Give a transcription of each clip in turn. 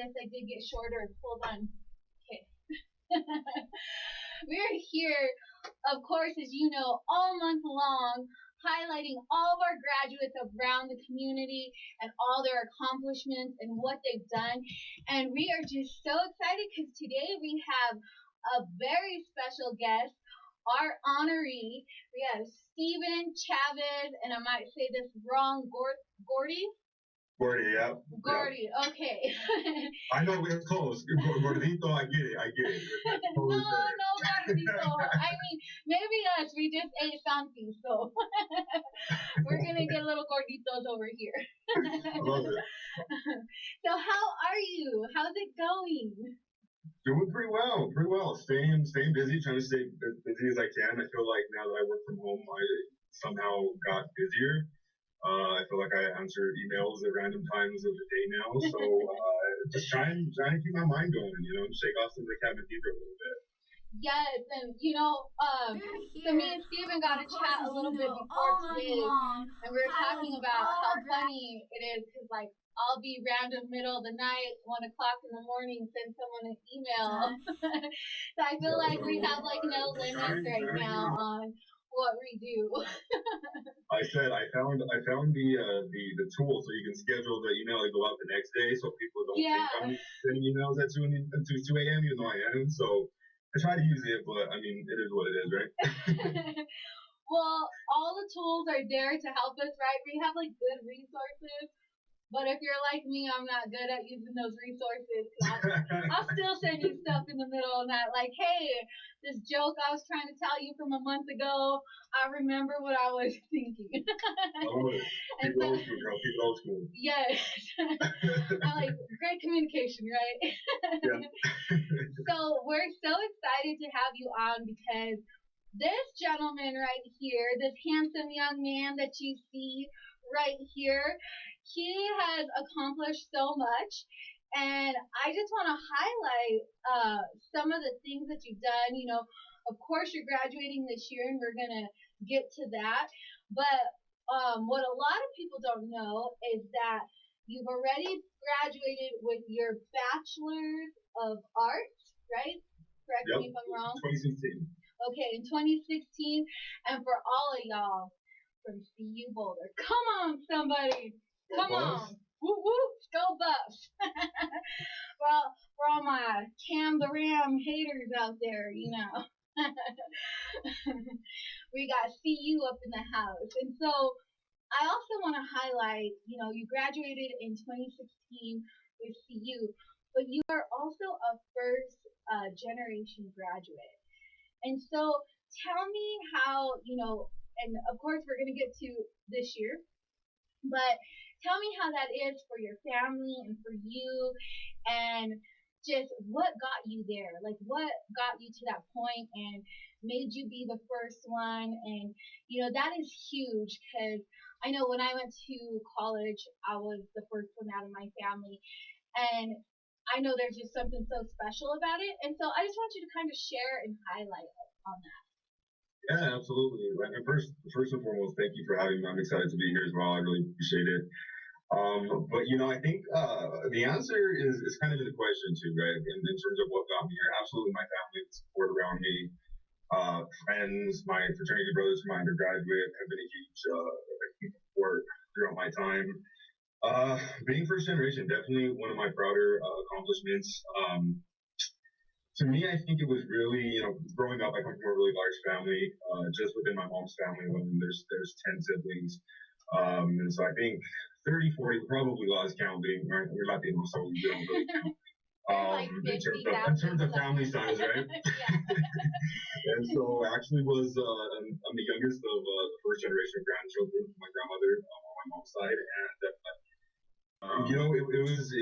yes, I did get shorter. Hold on. Okay. We're here, of course, as you know, all month long, highlighting all of our graduates around the community and all their accomplishments and what they've done. And we are just so excited because today we have a very special guest, our honoree. We have Steven Chavez, and I might say this wrong, Gordy? Gordy, yeah. Gordy, yeah. Okay. I know we're close. Gordito, I get it. No, Gordito. I mean, maybe us, we just ate something, so we're going to get little Gorditos over here. I love it. So how are you? How's it going? Doing pretty well. Staying busy, trying to stay as busy as I can. I feel like now that I work from home, I somehow got busier. I feel like I answer emails at random times of the day now, so just trying to keep my mind going, shake off some of the cabin fever a little bit. Yes, and so me and Steven got to chat a little bit before today, and we were talking about how funny it is because like I'll be random middle of the night, 1 o'clock in the morning, send someone an email. So I feel like we have like no limits right now on what we do. I found the tool so you can schedule the email to go out the next day, so people don't think I'm sending emails at 2 a.m. even though I am. So I try to use it, but I mean it is what it is, right? Well, all the tools are there to help us, right? We have like good resources. But if you're like me, I'm not good at using those resources. I'll still send you stuff in the middle of the night, like, hey, this joke I was trying to tell you from a month ago, I remember what I was thinking. Oh, keep it old school, girl. Keep it old school. Yes. I'm like, great communication, right? Yeah. So we're so excited to have you on because this gentleman right here, this handsome young man that you see right here, he has accomplished so much, and I just want to highlight some of the things that you've done. Of course you're graduating this year and we're going to get to that, but what a lot of people don't know is that you've already graduated with your bachelor's of arts, right? Correct me if I'm wrong. 2016. Okay, in 2016, and for all of y'all from CU Boulder, come on, somebody, come on, whoop whoop, go Buffs. Well, for all my Cam the Ram haters out there, we got CU up in the house, and so I also want to highlight, you graduated in 2016 with CU, but you are also a first generation graduate. And so tell me how, and of course we're going to get to this year, but tell me how that is for your family and for you, and just what got you there, like what got you to that point and made you be the first one. And that is huge because I know when I went to college I was the first one out of my family, and I know there's just something so special about it, and so I just want you to kind of share and highlight on that. Yeah, absolutely. And first and foremost, thank you for having me. I'm excited to be here as well. I really appreciate it. But I think the answer is kind of in the question too, right? In terms of what got me here, absolutely my family, the support around me, friends, my fraternity brothers from my undergraduate have been a huge support throughout my time. Being first generation, definitely one of my prouder accomplishments. To me, I think it was really, growing up, I come from a really large family, just within my mom's family alone, there's 10 siblings. And so I think 30, 40, probably lost counting, right? We're Latino, so we don't really count. In terms of family size, right? And so I actually I'm the youngest of the first generation of grandchildren from my grandmother on my mom's side, and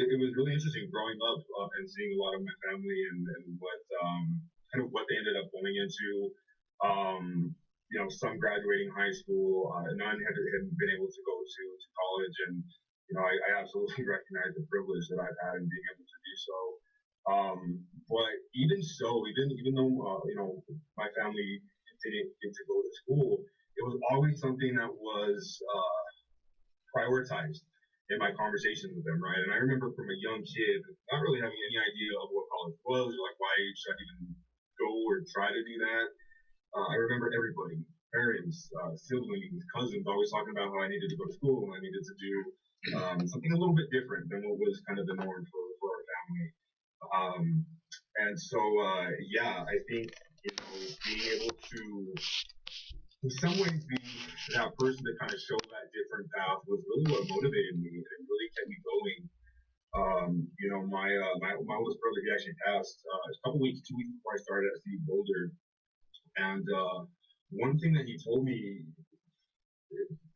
it was really interesting growing up and seeing a lot of my family and what kind of what they ended up going into. Some graduating high school, none hadn't been able to go to college, and I absolutely recognize the privilege that I've had in being able to do so. But even though my family didn't get to go to school, it was always something that was prioritized. in my conversations with them, right? And I remember from a young kid not really having any idea of what college was or like why should I even go or try to do that. I remember everybody, parents, siblings, cousins, always talking about how I needed to go to school and I needed to do something a little bit different than what was kind of the norm for our family. Um, and so, yeah, I think, being able to, in some ways, be that person to kind of show that different path was really what motivated me and it really kept me going. My oldest brother, he actually passed a couple weeks, 2 weeks before I started at CU Boulder. And one thing that he told me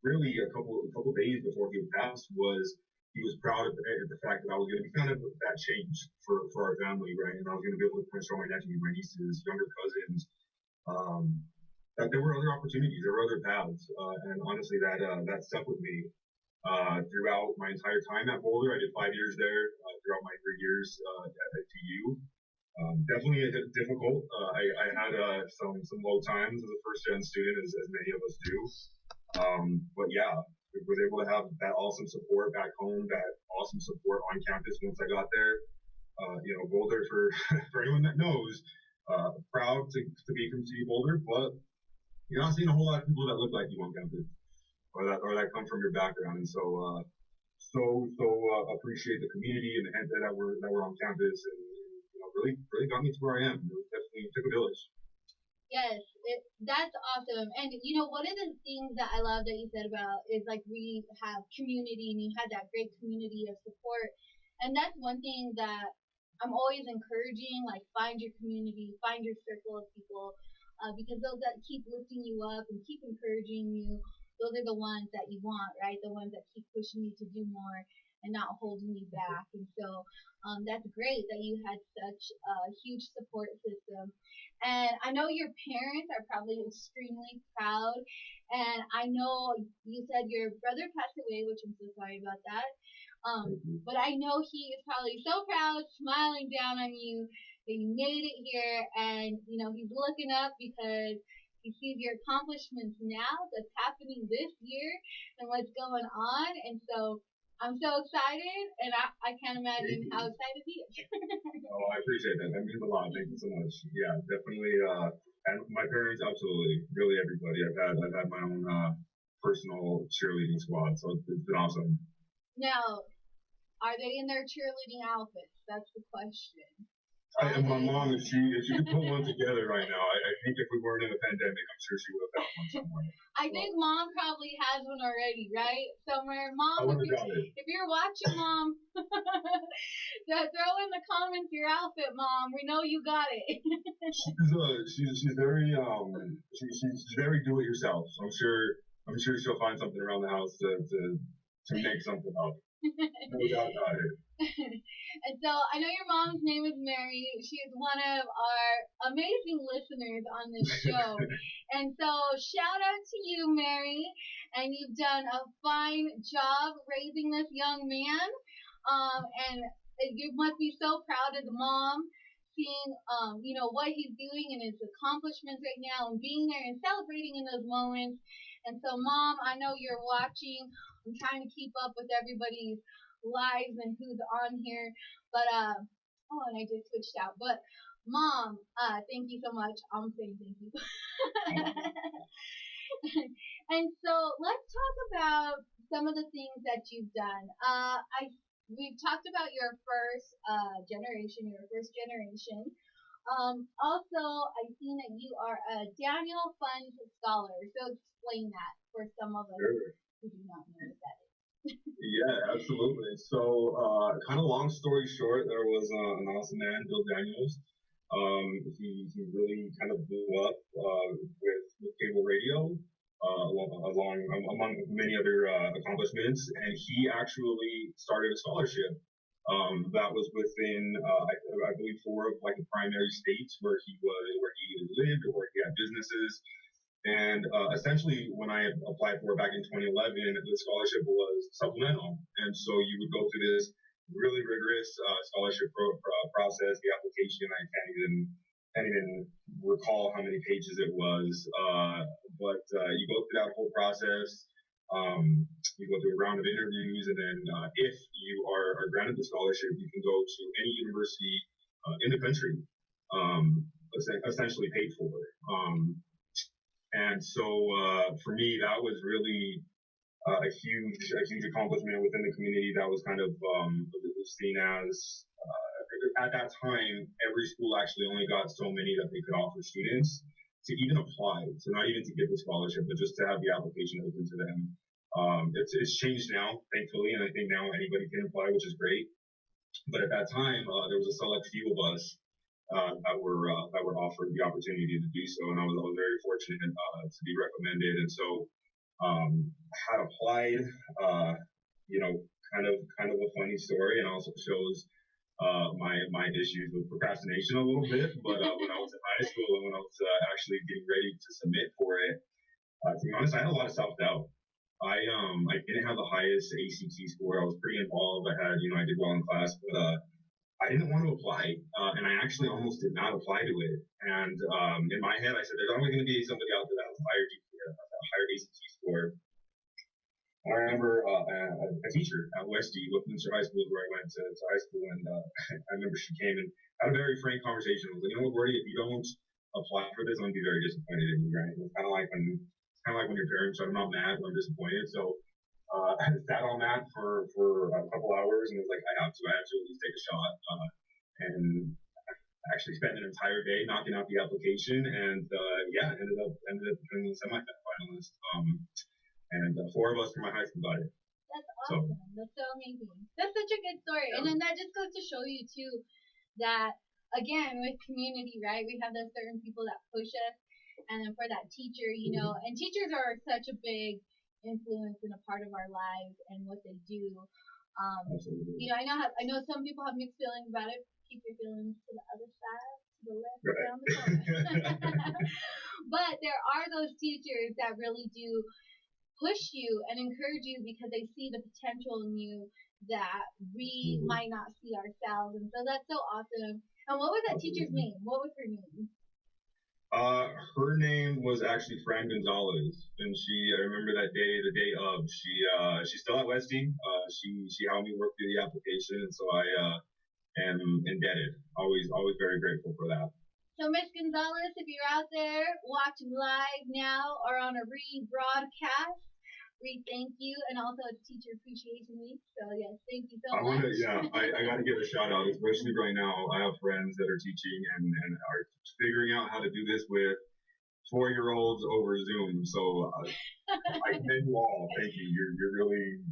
really a couple days before he passed was he was proud of the fact that I was going to be kind of that change for our family, right? And I was going to be able to show my nephews, my nieces, younger cousins, um, that there were other opportunities, there were other paths, and honestly, that stuck with me throughout my entire time at Boulder. I did 5 years there throughout my 3 years at TU. Definitely difficult. I had some low times as a first gen student, as many of us do. But yeah, I was able to have that awesome support back home, that awesome support on campus once I got there. Boulder for for anyone that knows, proud to be from CU Boulder, but you're not seeing a whole lot of people that look like you on campus or that come from your background, and so appreciate the community and that were on campus, and really got me to where I am. It was definitely took a village. Yes, that's awesome. And one of the things that I love that you said about is like we have community and you had that great community of support. And that's one thing that I'm always encouraging, like find your community, find your circle of people, because those that keep lifting you up and keep encouraging you, those are the ones that you want, right? The ones that keep pushing you to do more and not holding you back. And so that's great that you had such a huge support system. And I know your parents are probably extremely proud. And I know you said your brother passed away, which I'm so sorry about that. But I know he is probably so proud, smiling down on you that you made it here. And, he's looking up because he sees your accomplishments now that's happening this year and what's going on. And so I'm so excited, and I can't imagine how excited he is. Oh, I appreciate that. That means a lot. Thank you so much. Yeah, definitely. And my parents, absolutely, really everybody. I've had my own personal cheerleading squad, so it's been awesome. Now, are they in their cheerleading outfits? That's the question. And my mom, if she could put one together right now, I think if we weren't in a pandemic, I'm sure she would have found one somewhere. I think mom probably has one already, right? Somewhere. Mom, if you're watching, mom, throw in the comments your outfit, mom. We know you got it. she's very she's very do it yourself. So I'm sure she'll find something around the house to make something up. No doubt about it. And so I know your mom's name is Mary. She is one of our amazing listeners on this show. And so shout out to you, Mary. And you've done a fine job raising this young man. And you must be so proud of the mom seeing what he's doing and his accomplishments right now and being there and celebrating in those moments. And so, Mom, I know you're watching. I'm trying to keep up with everybody's lives and who's on here. But and I just switched out. But Mom, thank you so much. I'm saying thank you. And so let's talk about some of the things that you've done. We've talked about your first generation. Also, I've seen that you are a Daniel Funds Scholar. So explain that for some of us who do not know what that is. Yeah, absolutely. So, kind of long story short, there was an awesome man, Bill Daniels. He really kind of blew up with cable radio, among many other accomplishments, and he actually started a scholarship that was within, I believe, four of like the primary states where he lived or where he had businesses. And essentially, when I applied for it back in 2011, the scholarship was supplemental, and so you would go through this really rigorous scholarship process. The application, I can't even recall how many pages it was, but you go through that whole process. You go through a round of interviews, and then if you are granted the scholarship, you can go to any university in the country, um, essentially paid for. And so for me, that was really a huge accomplishment within the community. That was kind of seen as at that time, every school actually only got so many that they could offer students to even apply. So not even to get the scholarship, but just to have the application open to them. It's changed now, thankfully, and I think now anybody can apply, which is great. But at that time, there was a select few of us that were offered the opportunity to do so, and I was very fortunate to be recommended. And so had applied, uh, you know, kind of a funny story, and also shows my issues with procrastination a little bit. But when I was in high school and when I was actually getting ready to submit for it, to be honest, I had a lot of self doubt. I didn't have the highest ACT score. I was pretty involved. I did well in class, but I didn't want to apply, and I actually almost did not apply to it. And in my head, I said, "There's only going to be somebody out there that has a higher GPA, a higher ACT score." And I remember a teacher at Westy, Westminster High School, is where I went to high school, and I remember she came and had a very frank conversation. I was like, "You know what, Gordy, if you don't apply for this, I'm gonna be very disappointed in you." Right? It's kind of like when your parents are not mad, but I'm disappointed. So I sat on that for a couple hours, and it was like, I have to at least take a shot, and actually spent an entire day knocking out the application, and yeah, ended up becoming a semi-finalist. And four of us from my high school got it. That's awesome. So, that's so amazing. That's such a good story. Yeah. And then that just goes to show you too that again with community, right? We have those certain people that push us, and then for that teacher, and teachers are such a big influence and a part of our lives and what they do. I know some people have mixed feelings about it. Keep your feelings to the other side, to the left, right. Around the corner. But there are those teachers that really do push you and encourage you because they see the potential in you that we might not see ourselves. And so that's so awesome. And what was that teacher's name? What was her name? Her name was actually Fran Gonzalez, and I remember that day, the day of, she's still at Westy. She helped me work through the application, and so I am indebted. Always very grateful for that. So, Miss Gonzalez, if you're out there watching live now or on a rebroadcast, we thank you, and also it's Teacher Appreciation Week. So yes, thank you so much. I got to give a shout out, especially right now. I have friends that are teaching and are figuring out how to do this with 4-year-olds over Zoom. So I thank you all. Thank you. You're really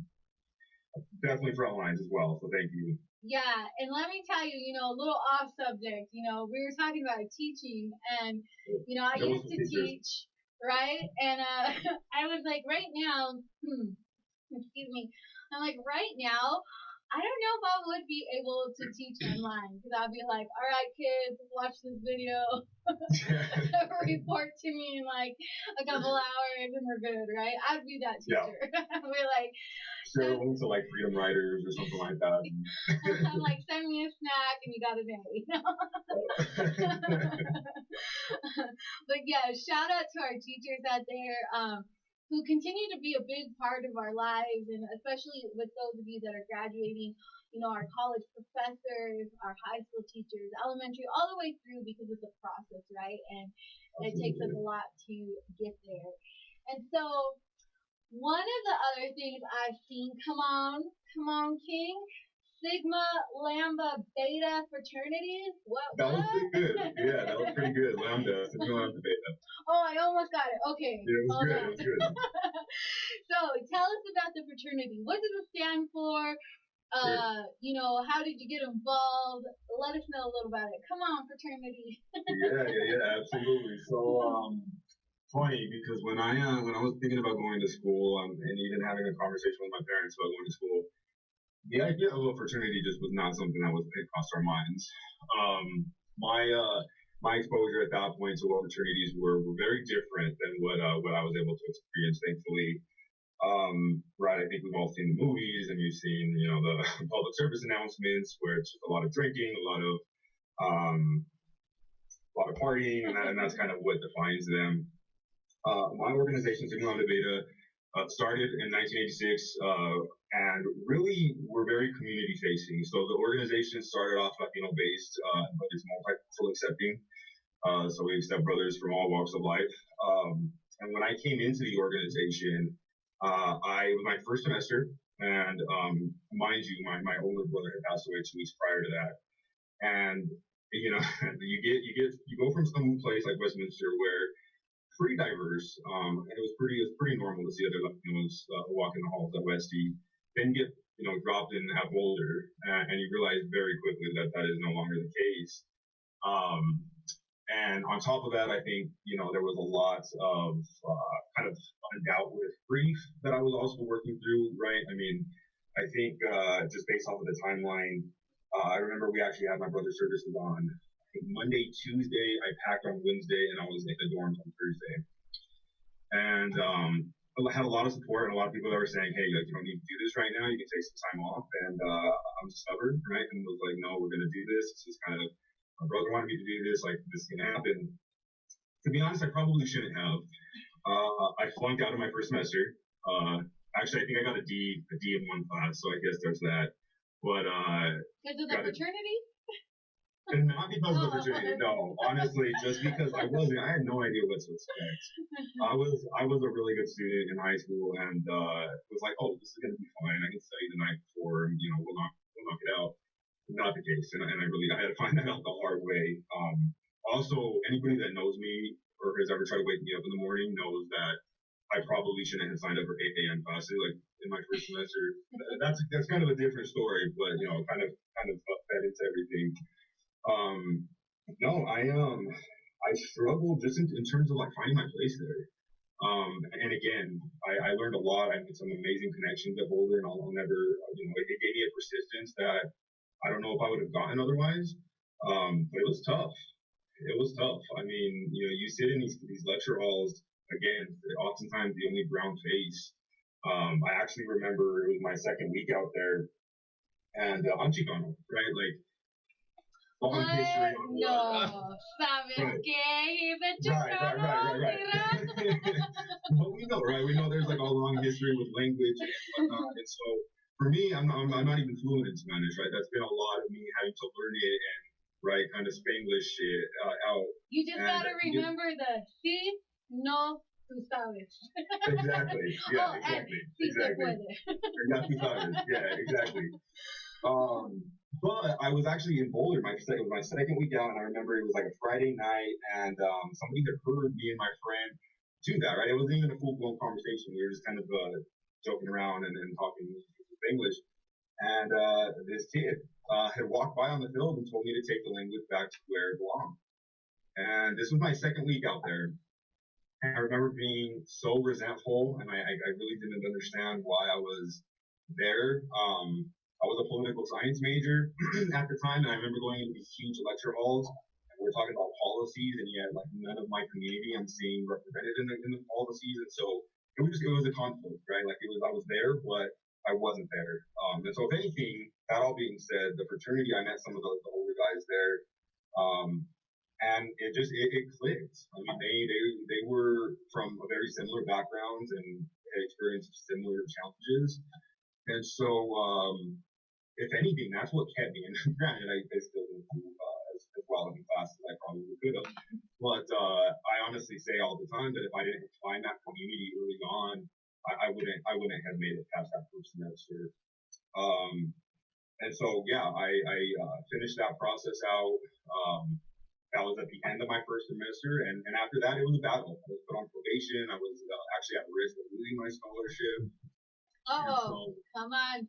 definitely front lines as well. So thank you. Yeah, and let me tell you, a little off subject. We were talking about teaching, and I used to teach. Right? And I was like, right now, excuse me, I'm like, right now, I don't know if I would be able to teach online because I'd be like, all right, kids, watch this video, report to me in like a couple hours, and we're good, right? I'd be that teacher. Yeah. We're like, sure, we'll to like Freedom Riders or something like that. I'm like, send me a snack and you got a day. But yeah, shout out to our teachers out there who continue to be a big part of our lives, and especially with those of you that are graduating, our college professors, our high school teachers, elementary, all the way through, because it's a process, right? And it takes us a lot to get there. And so one of the other things I've seen, come on, King, Sigma, Lambda, Beta fraternities. That was pretty good. Yeah, that was pretty good. Lambda, Sigma, Lambda, Beta. Oh, I almost got it. Okay. Yeah, it was good. It was good. So, tell us about the fraternity. What does it stand for? How did you get involved? Let us know a little about it. Come on, fraternity. Yeah, absolutely. So, funny because when I was thinking about going to school and even having a conversation with my parents about going to school, the idea of a fraternity just was not something that was crossed our minds. My exposure at that point to what fraternities were very different than what I was able to experience, thankfully. Right, I think we've all seen the movies and we've seen, the public service announcements where it's just a lot of drinking, a lot of partying, and that's kind of what defines them. My organization, Sigma Lambda Beta, Started in 1986, and really we're very community facing. So the organization started off Latino based, but it's multicultural accepting. So we accept brothers from all walks of life. And when I came into the organization, I was my first semester, and mind you, my older brother had passed away 2 weeks prior to that. And you know, you go from some place like Westminster where pretty diverse, and it was pretty normal to see other Latinos walking the halls at Westy. Then get dropped in at Boulder, and you realize very quickly that that is no longer the case. Um, and on top of that, I think there was a lot of kind of undoubted grief that I was also working through. Right? I mean, I think just based off of the timeline, I remember we actually had my brother's services on I think Monday, Tuesday. I packed on Wednesday, and I was in the dorms on Thursday. And I had a lot of support and a lot of people that were saying, "Hey, like, you don't need to do this right now. You can take some time off." And I'm stubborn, right? And was like, "No, we're gonna do this. This is kind of my brother wanted me to do this. Like, this is gonna happen." To be honest, I probably shouldn't have. I flunked out of my first semester. Actually, I think I got a D in one class, so I guess there's that. But because of the fraternity? And not because of the fraternity, no. Honestly, just because I had no idea what to expect. I was a really good student in high school, and was like, oh, this is gonna be fine. I can study the night before, and we'll knock it out. Not the case, and I had to find that out the hard way. Also, anybody that knows me or has ever tried to wake me up in the morning knows that I probably shouldn't have signed up for 8 a.m. classes like in my first semester. That's kind of a different story, but kind of fed into everything. Um, no, I struggled just in terms of like finding my place there. And again, I learned a lot. I made some amazing connections at Boulder, and I'll never, it gave me a persistence that I don't know if I would have gotten otherwise. But it was tough. It was tough. I mean, you sit in these lecture halls again. Oftentimes the only brown face. I actually remember it was my second week out there, and I'm Chicano, right? Like long history on no, sabes right. que he's a Chicano, right. But we know, right? We know there's like a long history with language and whatnot. And so for me, I'm not even fluent in Spanish, right? That's been a lot of me having to learn it and right, kind of Spanglish it out. You just gotta remember the si, no, tú sabes. Exactly. Yeah, exactly. Si exactly. Yeah, exactly. But I was actually in Boulder. It was my second week out, and I remember it was like a Friday night, and somebody had heard me and my friend do that. Right, it wasn't even a full blown conversation. We were just kind of joking around and talking English. And this kid had walked by on the field and told me to take the language back to where it belonged. And this was my second week out there. And I remember being so resentful, and I really didn't understand why I was there. I was a political science major at the time, and I remember going into these huge lecture halls, and we're talking about policies, and yet like none of my community I'm seeing represented in the policies, and so it was a conflict, right? Like I was there, but I wasn't there. And so if anything, that all being said, the fraternity I met some of the older guys there, um, and it clicked. I mean, they were from a very similar backgrounds and had experienced similar challenges, and so if anything, that's what kept me. And granted, I still didn't do as well in class as I probably could have. But I honestly say all the time that if I didn't find that community early on, I wouldn't have made it past that first semester. Um, and so yeah, I finished that process out. That was at the end of my first semester, and after that, it was a battle. I was put on probation. I was actually at risk of losing my scholarship. Oh, come on.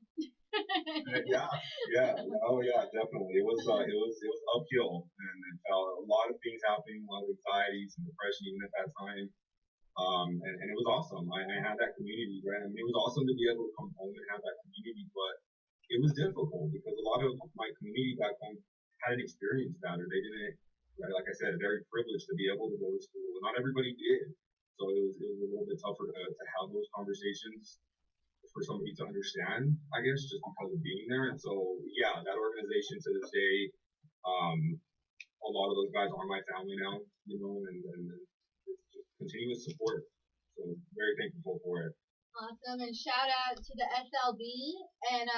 Yeah, definitely. It was uphill, and a lot of things happening, a lot of anxiety, some depression even at that time. And it was awesome. I had that community, right? I mean, it was awesome to be able to come home and have that community, but it was difficult because a lot of my community back home hadn't experienced that, or they didn't. Right, like I said, very privileged to be able to go to school. Not everybody did, so it was a little bit tougher to have those conversations for somebody to understand, I guess, just because of being there. And so, yeah, that organization to this day, um, a lot of those guys are my family now, and it's just continuous support. So very thankful for it. Awesome. And shout out to the SLB. And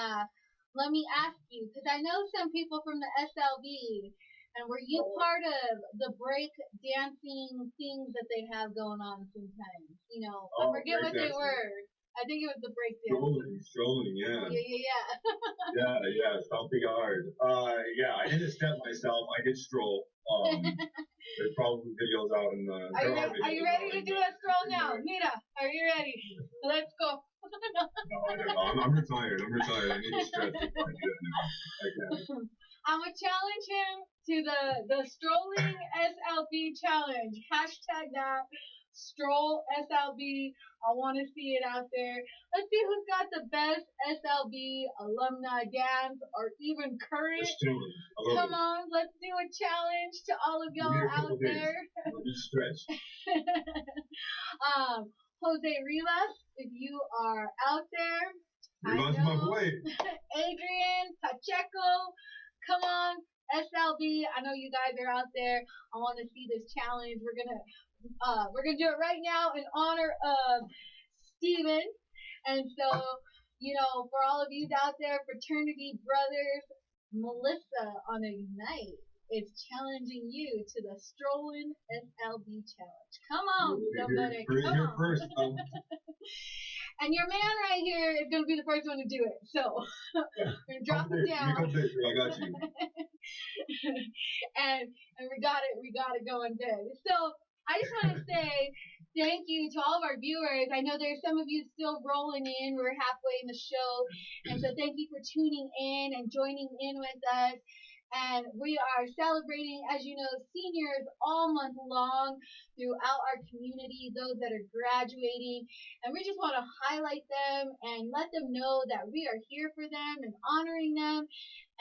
let me ask you, because I know some people from the SLB. And were you part of the break dancing things that they have going on sometimes? I forget what they were. I think it was the break dance. Strolling, yeah. Yeah. Yeah, stomping hard. Yeah, I didn't step myself. I did stroll. There's probably videos out in the. Are you ready to do a stroll now, Nita? Are you ready? Let's go. No, I don't know. I'm retired. I need to stretch before I do that now. I can't. I'm gonna challenge him to the strolling SLB challenge. Hashtag that stroll SLB. I want to see it out there. Let's see who's got the best SLB alumni dance or even current. Come on, let's do a challenge to all of y'all out there. Stretch. Jose Rivas, if you are out there. Rivas, my boy. Adrian Pacheco, come on. SLB, I know you guys are out there. I want to see this challenge. We're gonna do it right now in honor of Steven. And so, for all of you out there, fraternity brothers, Melissa on Ignite is challenging you to the Strolling SLB challenge. Come on, somebody. Come on. First, and your man right here is going to be the first one to do it. So, we're going to drop it down. I got you. and we got it going good. So, I just want to say thank you to all of our viewers. I know there's some of you still rolling in. We're halfway in the show. And so thank you for tuning in and joining in with us. And we are celebrating, as you know, seniors all month long throughout our community, those that are graduating. And we just want to highlight them and let them know that we are here for them and honoring them,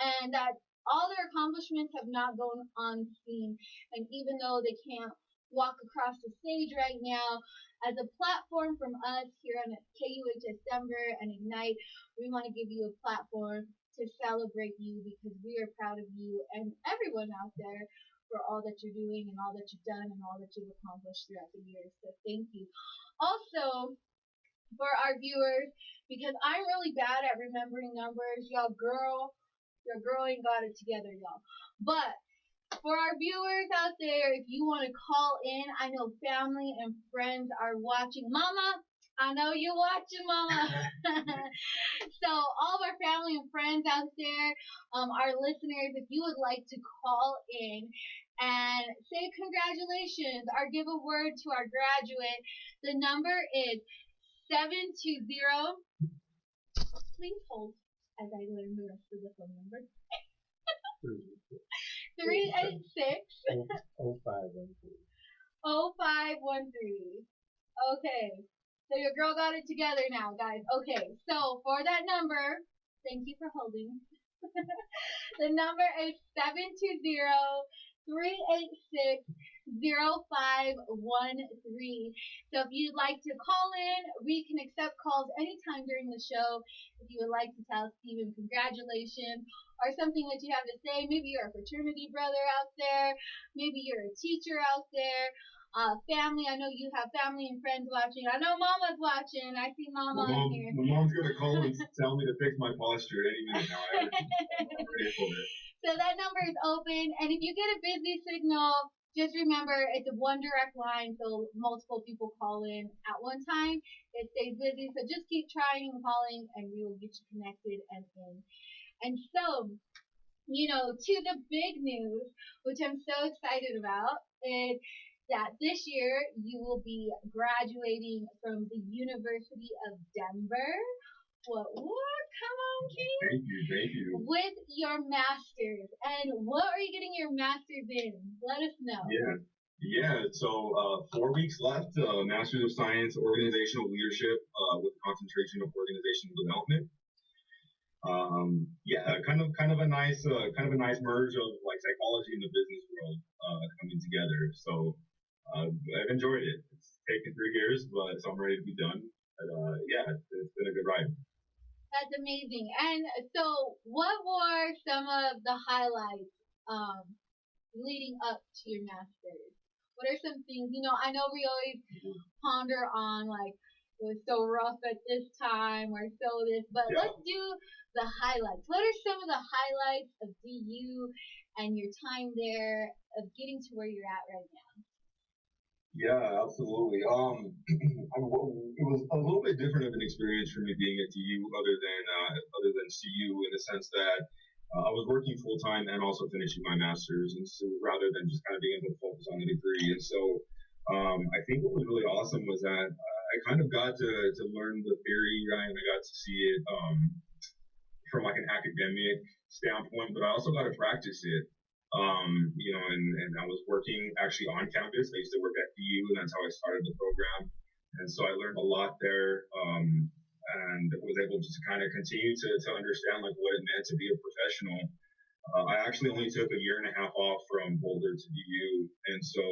and that all their accomplishments have not gone unseen. And even though they can't walk across the stage right now, as a platform from us here on KUHS Denver and Ignite, we want to give you a platform to celebrate you, because we are proud of you and everyone out there for all that you're doing and all that you've done and all that you've accomplished throughout the years. So thank you. Also, for our viewers, because I'm really bad at remembering numbers, your girl ain't got it together, y'all. But for our viewers out there, if you want to call in, I know family and friends are watching. Mama, I know you're watching, Mama. So all of our family and friends out there, our listeners, if you would like to call in and say congratulations or give a word to our graduate, the number is 720. Please hold as I learn the rest of the phone number. 386 0513. Okay. So your girl got it together now, guys. Okay. So for that number, thank you for holding. The number is 720-386-0513. So if you'd like to call in, we can accept calls anytime during the show. If you would like to tell Steven congratulations or something that you have to say, maybe you're a fraternity brother out there, maybe you're a teacher out there, family. I know you have family and friends watching. I know Mama's watching. I see Mama on here. My mom's gonna call and tell me to fix my posture any minute now. I'm ready for it. So that number is open, and if you get a busy signal, just remember it's a one direct line, so multiple people call in at one time. It stays busy, so just keep trying and calling, and we will get you connected and in. And so, to the big news, which I'm so excited about, is that this year you will be graduating from the University of Denver. What? Come on, King. Thank you. With your master's. And what are you getting your master's in? Let us know. Yeah. So 4 weeks left. Master's of Science, Organizational Leadership, with concentration of organizational development. Kind of a nice merge of like psychology and the business world coming together. So I've enjoyed it. It's taken 3 years, so I'm ready to be done. But it's been a good ride. That's amazing. And so, what were some of the highlights leading up to your master's? What are some things? I know we always ponder on like was so rough at this time or so this. But Yeah. let's do the highlights. What are some of the highlights of DU and your time there of getting to where you're at right now? Yeah, absolutely. It was a little bit different of an experience for me being at TU, other than CU, in the sense that I was working full time and also finishing my master's, and so rather than just kind of being able to focus on the degree, and so I think what was really awesome was that I kind of got to learn the theory, right, and I got to see it from like an academic standpoint, but I also got to practice it. And I was working actually on campus. I used to work at DU, and that's how I started the program. And so I learned a lot there, and was able to kind of continue to understand like what it meant to be a professional. I actually only took a year and a half off from Boulder to DU, and so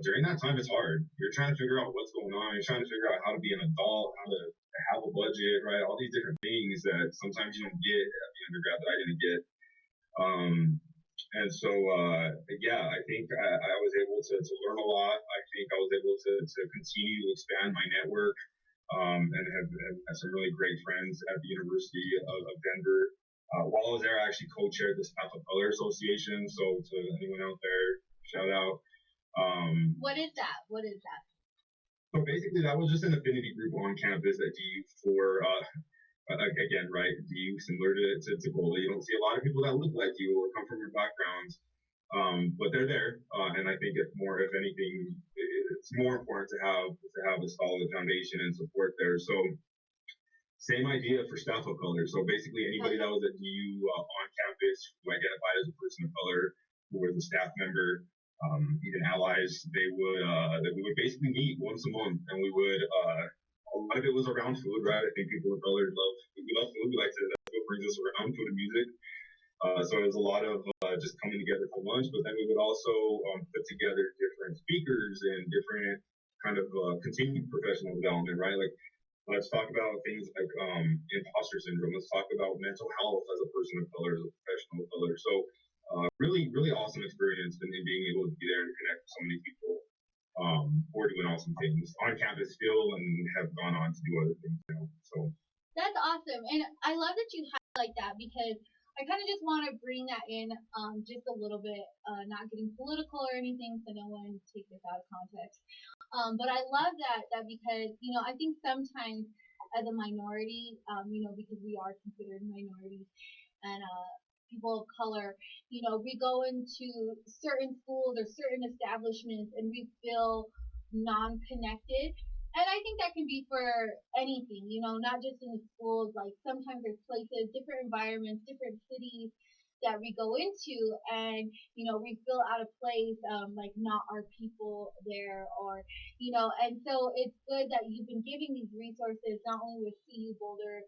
during that time it's hard. You're trying to figure out what's going on. You're trying to figure out how to be an adult, how to have a budget, right? All these different things that sometimes you don't get at the undergrad that I didn't get. Um, and so, yeah, I think I was able to learn a lot. I think I was able to continue to expand my network, and have some really great friends at the University of Denver. While I was there, I actually co-chaired the Staff of Color Association. So to anyone out there, shout out. What is that? What is that? So basically, that was just an affinity group on campus at DU for, again, right, DU, similar to Gola. You don't see a lot of people that look like you or come from your backgrounds, but they're there. And I think it's more, if anything, it's more important to have a solid foundation and support there. So same idea for staff of color. So basically, anybody that was at DU on campus who identified as a person of color, who was a staff member, even allies, that we would basically meet once a month, and we would. A lot of it was around food, right? I think people of color love food. We like to. That's what brings us around, food and music. So it was a lot of just coming together for lunch, but then we would also put together different speakers and different kind of continued professional development, right? Like, let's talk about things like imposter syndrome. Let's talk about mental health as a person of color, as a professional of color. So really, really awesome experience in being able to be there and connect with so many people who are doing awesome things on campus still and have gone on to do other things now. So that's awesome, and I love that you highlight that because I kind of just want to bring that in just a little bit, not getting political or anything, so no one take this out of context. But I love that because I think sometimes as a minority, because we are considered minorities and people of color, we go into certain schools or certain establishments and we feel non-connected. And I think that can be for anything, not just in the schools. Like sometimes there's places, different environments, different cities that we go into, and we feel out of place, like not our people there, or and so it's good that you've been giving these resources not only with CU Boulder,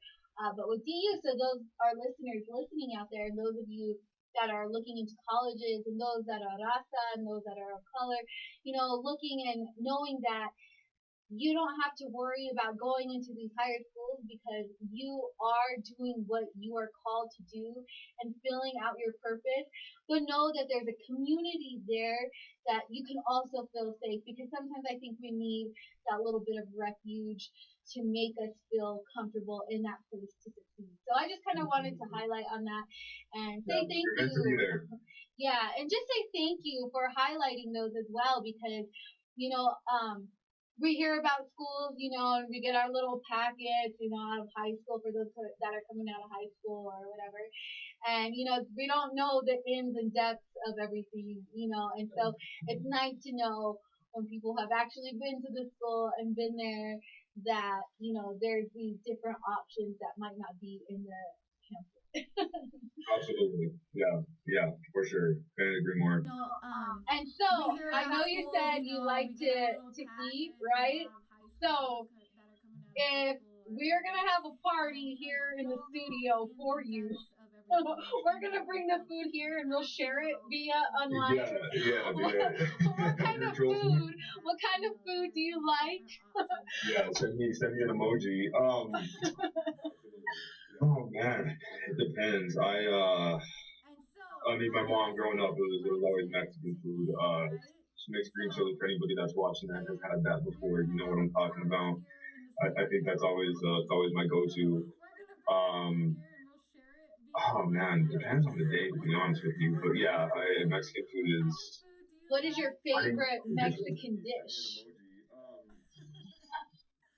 but with DU. So those are listeners listening out there, and those of you that are looking into colleges, and those that are Rasa, and those that are of color, looking and knowing that you don't have to worry about going into these higher schools because you are doing what you are called to do and filling out your purpose. But know that there's a community there that you can also feel safe, because sometimes I think we need that little bit of refuge to make us feel comfortable in that place to succeed. So I just kind of wanted to highlight on that and say thank you. Yeah, and just say thank you for highlighting those as well, because you know, we hear about schools, and we get our little packets, out of high school for those that are coming out of high school or whatever. And, we don't know the ins and depths of everything, and so it's nice to know when people have actually been to the school and been there that, there's these different options that might not be in the campus. absolutely, yeah, for sure. Couldn't agree more. And so I know you said you like to eat, right? So if we're gonna have a party here in the studio for you, we're gonna bring the food here and we'll share it via online. Yeah. What kind of food? What kind of food do you like? Yeah, send me an emoji. Oh man, it depends. I mean, my mom growing up, it was always Mexican food. She makes green chili. For anybody that's watching that has had that before, you know what I'm talking about. I think that's always it's always my go-to. Um, oh man, depends on the day to be honest with you. But yeah, Mexican food is. What is your I think. favorite Mexican dish?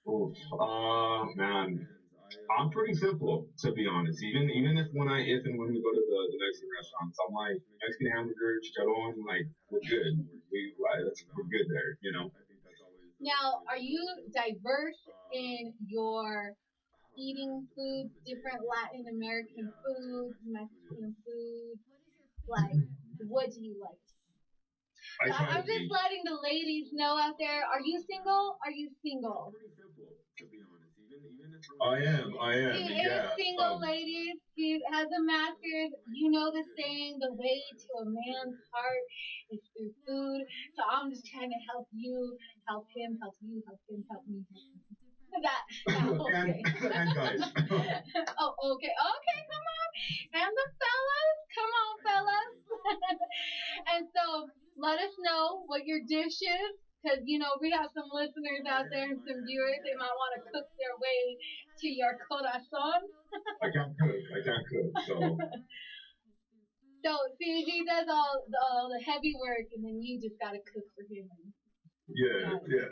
Oof, man, I'm pretty simple to be honest. Even if and when we go to the Mexican restaurants, I'm like Mexican hamburger, chicharron, like we're good. We're good there, you know. Now, are you diverse in your eating foods, different Latin American foods, Mexican foods? Like, what do you like? I So try to I'm just be. letting the ladies know out there. Are you single? Are you single? I He am, is yeah. single, ladies. He has a master's. You know the saying, the way to a man's heart is through food. So I'm just trying to help you, help him, help you, help him, help me, help you. That whole thing. And guys. Oh, okay, okay, come on. And the fellas, come on, fellas. And so let us know what your dish is. Because, you know, we have some listeners out there and some viewers. They might want to cook their way to your corazon. I can't cook, so So, see, he does all the heavy work, and then you just got to cook for him. yeah, yeah.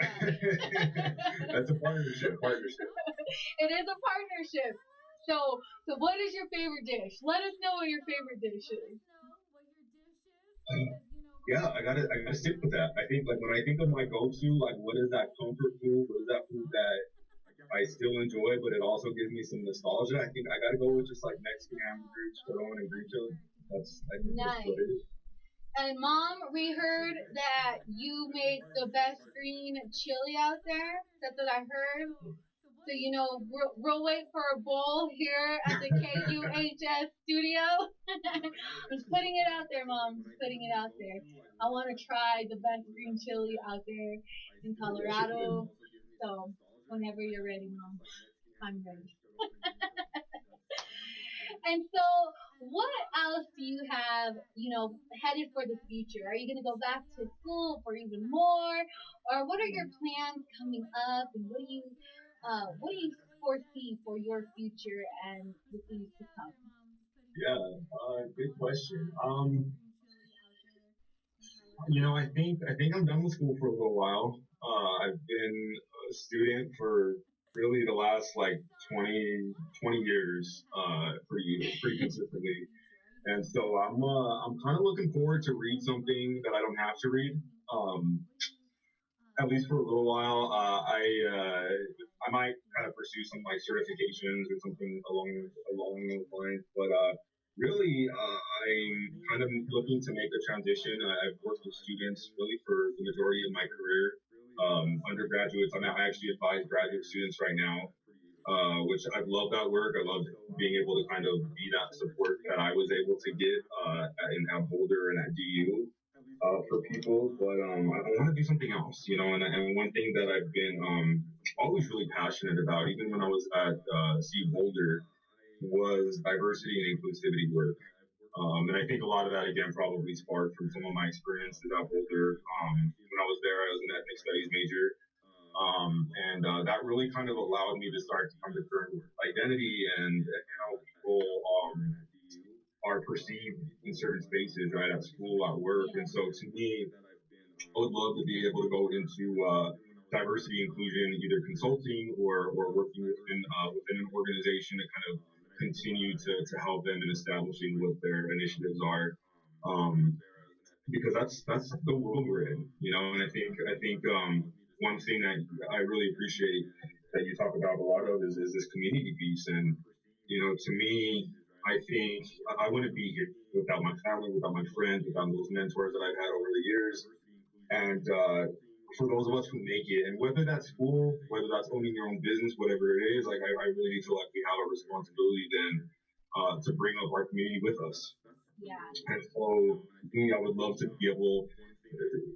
That's a partnership, partnership. It is a partnership. So what is your favorite dish? Let us know what your favorite dish is. Yeah, I gotta stick with that. I think like when I think of my go-to, like what is that comfort food? What is that food that I still enjoy, but it also gives me some nostalgia? I think I gotta go with just like Mexican hamburgers, chicharron, and green chili. I think that's what Nice. it is. And mom, we heard that you make the best green chili out there. That's what I heard. So, you know, we'll wait for a bowl here at the KUHS studio. I'm just putting it out there, Mom. Just putting it out there. I want to try the best green chili out there in Yes, you Colorado. could. So, whenever you're ready, Mom, I'm ready. And so, what else do you have, you know, headed for the future? Are you going to go back to school for even more, or what are your plans coming up, and what do you foresee for your future and the things to come? Yeah, good question. I think I'm done with school for a little while. I've been a student for really the last like 20 years, pretty consistently. And so I'm kind of looking forward to read something that I don't have to read. Um, at least for a little while. I might kind of pursue some like certifications or something along those lines. But really, I'm kind of looking to make a transition. I've worked with students really for the majority of my career. Undergraduates, I actually advise graduate students right now, which I love that work. I love being able to kind of be that support that I was able to get at Boulder and at DU for people. But I want to do something else, you know. And one thing that I've been always really passionate about, even when I was at CU Boulder, was diversity and inclusivity work. And I think a lot of that again probably sparked from some of my experiences at Boulder. When I was there, I was an ethnic studies major, and that really kind of allowed me to start to come to terms with identity and how people are perceived in certain spaces, right, at school, at work. And so to me, I would love to be able to go into diversity inclusion, either consulting or working within an organization to kind of continue to help them in establishing what their initiatives are. Um, because that's the world we're in, you know. And I think one thing that I really appreciate that you talk about a lot of is this community piece. And you know, to me, I think I wouldn't be here without my family, without my friends, without those mentors that I've had over the years. And for those of us who make it, and whether that's school, whether that's owning your own business, whatever it is, like I really feel like we have a responsibility then to bring up our community with us. Yeah. And so, me, I would love to be able.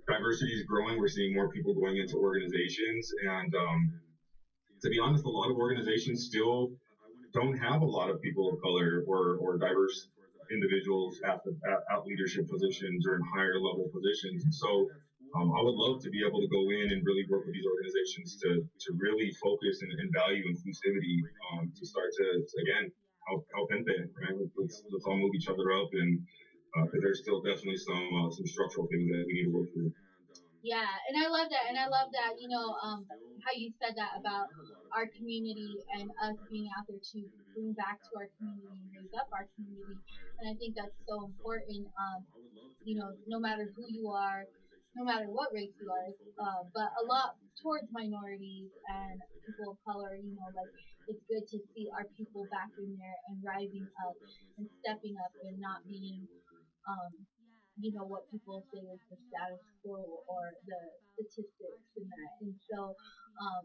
Diversity is growing. We're seeing more people going into organizations, and to be honest, a lot of organizations still don't have a lot of people of color or diverse individuals at leadership positions or in higher level positions. And so, I would love to be able to go in and really work with these organizations to really focus and value inclusivity, to start to again help Pente, right? Let's all move each other up, and because there's still definitely some structural things that we need to work through. Yeah, and I love that, and I love that. How you said that about our community and us being out there to bring back to our community and raise up our community, and I think that's so important. No matter who you are, no matter what race you are, but a lot towards minorities and people of color. Like it's good to see our people back in there and rising up and stepping up and not being um, what people say is the status quo or the statistics and that. And so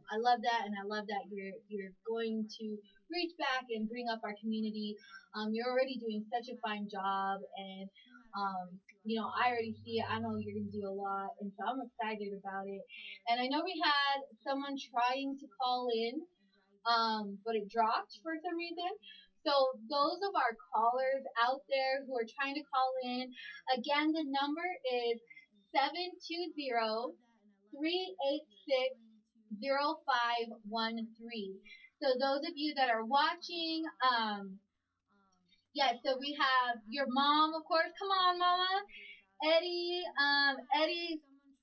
I love that, and I love that you're going to reach back and bring up our community. You're already doing such a fine job, and I already see it. I know you're going to do a lot, and so I'm excited about it. And I know we had someone trying to call in, but it dropped for some reason. So those of our callers out there who are trying to call in, again, the number is 720-386-0513. So those of you that are watching, yeah, so we have your mom, of course. Come on, mama. Eddie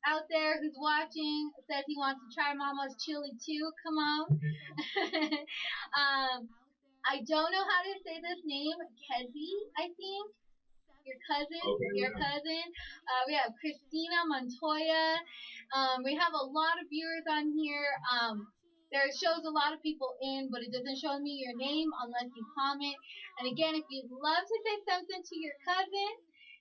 out there who's watching says he wants to try mama's chili too. Come on. I don't know how to say this name. Kezi, I think. Your cousin, Okay. your cousin. We have Christina Montoya. We have a lot of viewers on here. There shows a lot of people in, but it doesn't show me your name unless you comment. And again, if you'd love to say something to your cousin,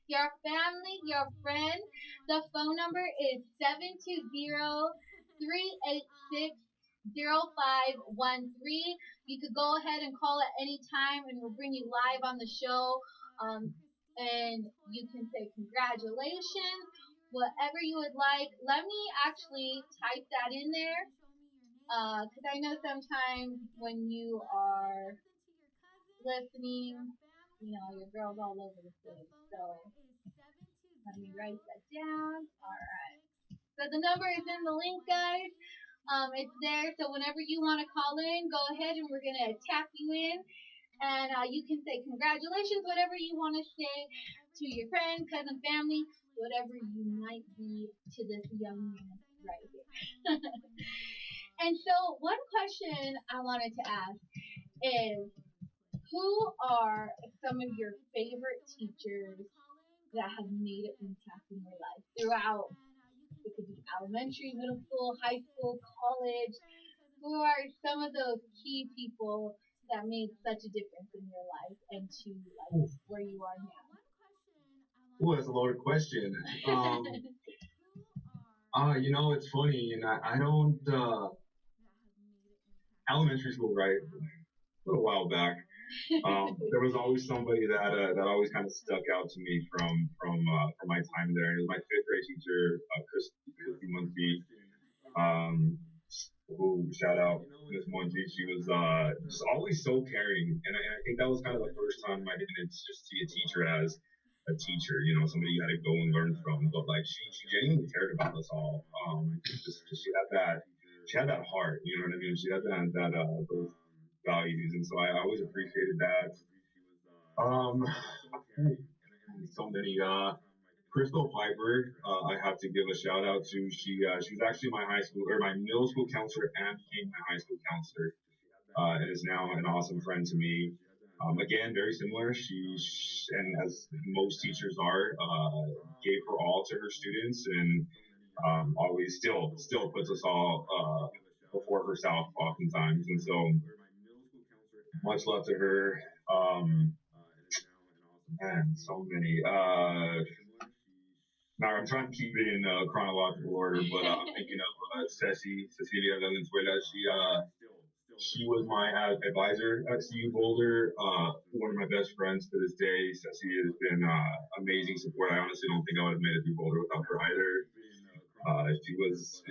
your family, your friend, the phone number is 720-386-0513. You could go ahead and call at any time, and we'll bring you live on the show. And you can say congratulations, whatever you would like. Let me actually type that in there, because I know sometimes when you are listening, your girl's all over the place. So let me write that down. All right. So the number is in the link, guys. It's there. So whenever you want to call in, go ahead and we're gonna tap you in, and you can say congratulations, whatever you want to say to your friend, cousin, family, whatever you might be to this young man right here. And so one question I wanted to ask is, who are some of your favorite teachers that have made an impact in your life throughout? It could be elementary, middle school, high school, college. Who are some of those key people that made such a difference in your life and to like where you are now? Oh, that's a loaded question. It's funny, and I don't. Elementary school, right? A little while back, there was always somebody that always kind of stuck out to me from my time there. And it was my fifth grade teacher, Christy Muncie. Um, who shout out Miss Muncie. She was just always so caring, and I think that was kind of the first time I didn't just see a teacher as a teacher, somebody you had to go and learn from. But like she genuinely cared about us all. Just she had that heart, you know what I mean? She had those values, and so I always appreciated that. Um, so many. Crystal Piper, I have to give a shout out to. She was actually my high school or my middle school counselor and became my high school counselor. And is now an awesome friend to me. Again, very similar. And as most teachers are, gave her all to her students, and always still puts us all before herself oftentimes. And so much love to her. Man, so many. Now I'm trying to keep it in chronological order, but I'm thinking of Cecilia Valenzuela. She was my advisor at CU Boulder, one of my best friends to this day. Cecilia has been amazing support. I honestly don't think I would have made it through Boulder without her either.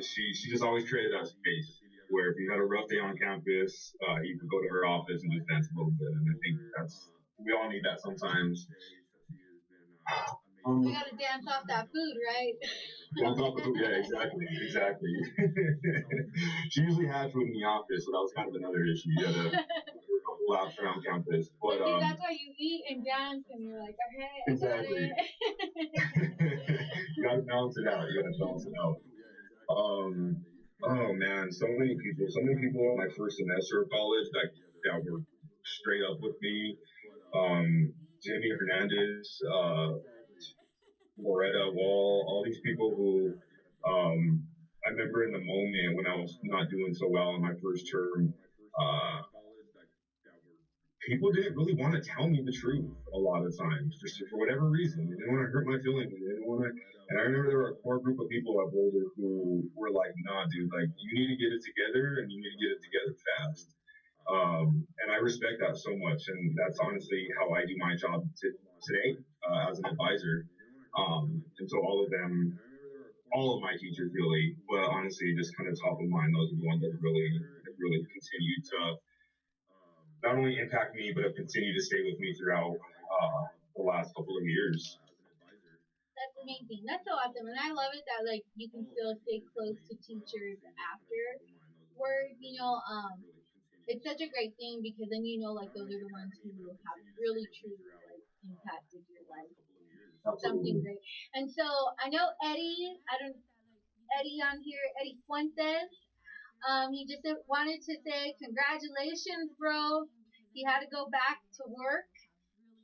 She just always created that space where if you had a rough day on campus, you could go to her office and just dance a little bit. And I think we all need that sometimes. We gotta dance off that food, right? On top of yeah, exactly, exactly. She usually had food in the office, so that was kind of another issue. You had to laps around campus, but see, that's why you eat and dance, and you're like, okay, I got exactly. it. You gotta balance it out. You gotta balance it out. Um, oh man, so many people in my first semester of college that were straight up with me. Jimmy Hernandez, Loretta Wall, all these people who I remember in the moment when I was not doing so well in my first term, uh, people didn't really want to tell me the truth a lot of times for whatever reason. They didn't want to hurt my feelings. They didn't want to. And I remember there were a core group of people at Boulder who were like, "Nah, dude, like you need to get it together, and you need to get it together fast." And I respect that so much, and that's honestly how I do my job today as an advisor. And so all of my teachers really, but honestly, just kind of top of mind, those are the ones that really continued to not only impact me, but have continued to stay with me throughout the last couple of years. That's amazing. That's so awesome, and I love it that like you can still stay close to teachers afterwards. It's such a great thing because then you know like those are the ones who have really truly like impacted your life. Something Absolutely. great. And so I know Eddie. I don't Eddie on here. Eddie Fuentes. He just wanted to say congratulations, bro. He had to go back to work.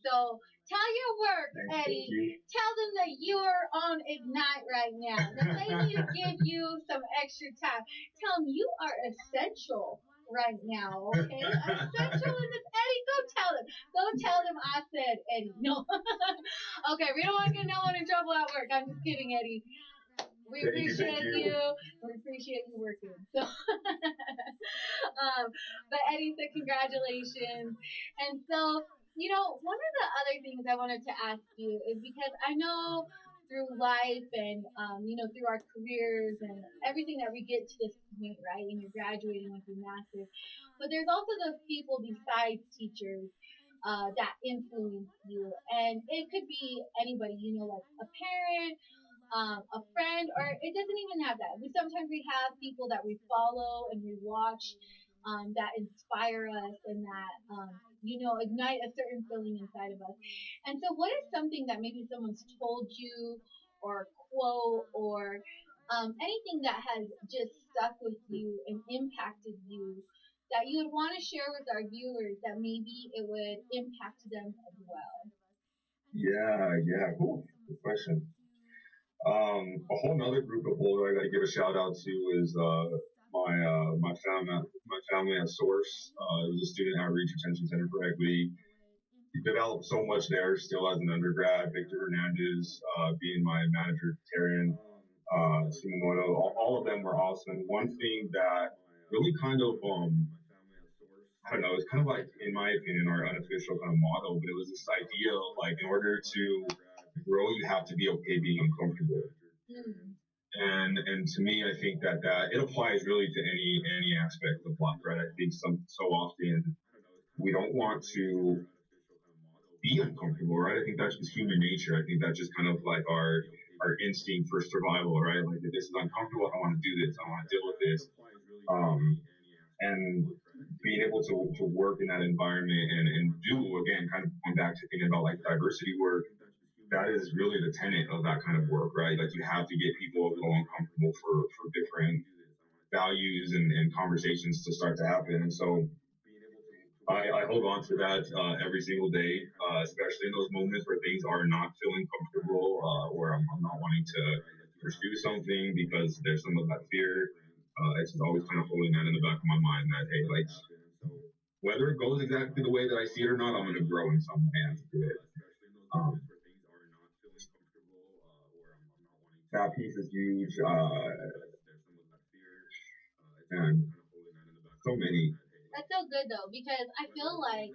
So tell your work, Eddie. Tell them that you're on Ignite right now. That they need to give you some extra time. Tell them you are essential right now, okay? Essential in this. Eddie, go tell them. Go tell them I said Eddie. No. Okay, we don't want to get no one in trouble at work. I'm just kidding, Eddie. We appreciate you. We appreciate you working. So, but Eddie said congratulations. And so, one of the other things I wanted to ask you is because I know through life and, through our careers and everything that we get to this point, right? And you're graduating with your master's. But there's also those people besides teachers that influence you. And it could be anybody, like a parent, a friend, or it doesn't even have that. Sometimes we have people that we follow and we watch that inspire us and that, ignite a certain feeling inside of us. And so, what is something that maybe someone's told you or quote or anything that has just stuck with you and impacted you that you would want to share with our viewers that maybe it would impact them as well? Yeah, yeah, cool. Good question. A whole nother group of Boulder I got to give a shout out to is my family at Source. It was a student outreach retention center for equity. He developed so much there still as an undergrad. Victor Hernandez being my manager, Tarian, Simonoto, all of them were awesome. One thing that really kind of I don't know, it's kind of like in my opinion our unofficial kind of motto, but it was this idea of like in order to grow, you have to be okay being uncomfortable. Mm. And to me, I think that it applies really to any aspect of life, right? I think so often we don't want to be uncomfortable, right? I think that's just human nature. I think that's just kind of like our instinct for survival, right? Like if this is uncomfortable, I want to do this. I want to deal with this. Um, and being able to work in that environment and do again, kind of going back to thinking about like diversity work, that is really the tenet of that kind of work, right? Like you have to get people a little uncomfortable for different values and conversations to start to happen. And so I hold on to that every single day, especially in those moments where things are not feeling comfortable, or I'm not wanting to pursue something because there's some of that fear. It's just always kind of holding that in the back of my mind that hey, like whether it goes exactly the way that I see it or not, I'm going to grow in some way to do it. Um, that piece is huge, and so many. That's so good though because I feel like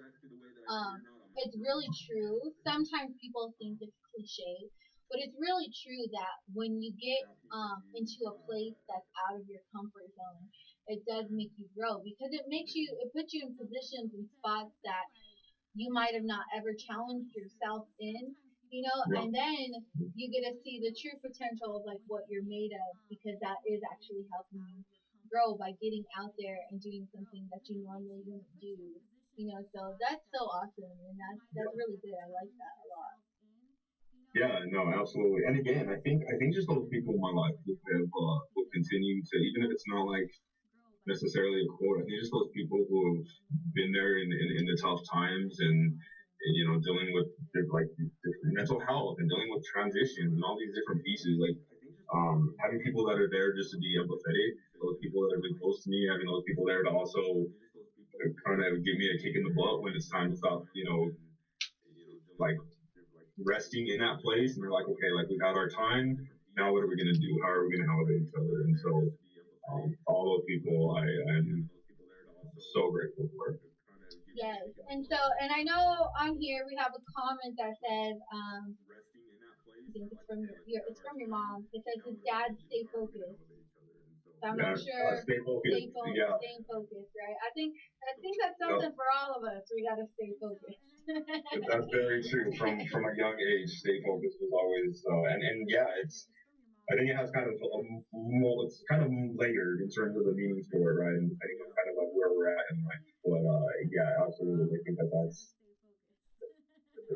it's really true. Sometimes people think it's cliche, but it's really true that when you get into a place that's out of your comfort zone, it does make you grow because it puts you in positions and spots that you might have not ever challenged yourself in. Yeah. and then you get to see the true potential of like what you're made of because that is actually helping you grow by getting out there and doing something that you normally wouldn't do. So that's so awesome and that's really good. I like that a lot. Yeah, no, absolutely. And again, I think just those people in my life will continue to, even if it's not like necessarily a quote. I think just those people who have been there in the tough times and dealing with like different mental health and dealing with transitions and all these different pieces. Like having people that are there just to be empathetic, those people that have been close to me, having those people there to also kind of give me a kick in the butt when it's time to stop, like resting in that place. And they're like, okay, like we've had our time. Now what are we gonna do? How are we gonna elevate each other? And so all those people I'm so grateful for. Yes, and I know on here we have a comment that says, I think it's from your mom. It says, "His dad stay focused." So I'm Yeah, not sure. stay focused. Yeah, Staying focused, right? I think that's yep. something for all of us. We gotta stay focused. That's very true. From a young age, stay focused was always and yeah, it's I think it has kind of it's kind of layered in terms of the meanings for it, right? And I think that's kind of like where we're at in life. But yeah, absolutely. I think that's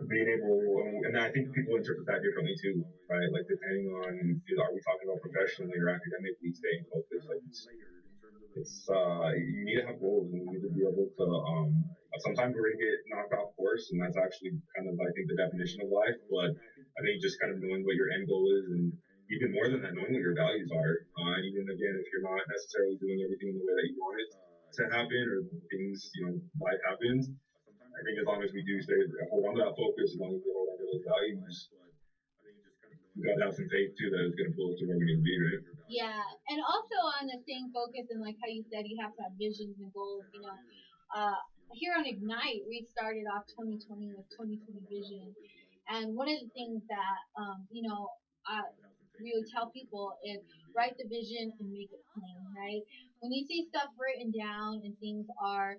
being able, and I think people interpret that differently too, right? Like depending on are we talking about professionally or academically, staying focused. Like it's you need to have goals and you need to be able to sometimes we're gonna get knocked off course and that's actually kind of I think the definition of life. But I think just kind of knowing what your end goal is and even more than that, knowing what your values are. And even again, if you're not necessarily doing everything in the way that you want it to happen or things, life happens. I think as long as we do stay hold on to that focus, as long as we hold on to those values, we gotta have some faith too that it's gonna pull us to where we need to be, right? Yeah, and also on the staying focused and like how you said, you have to have visions and goals. Here on Ignite, we started off 2020 with 2020 vision, and one of the things that we would tell people is write the vision and make it plain. Right? When you see stuff written down and things are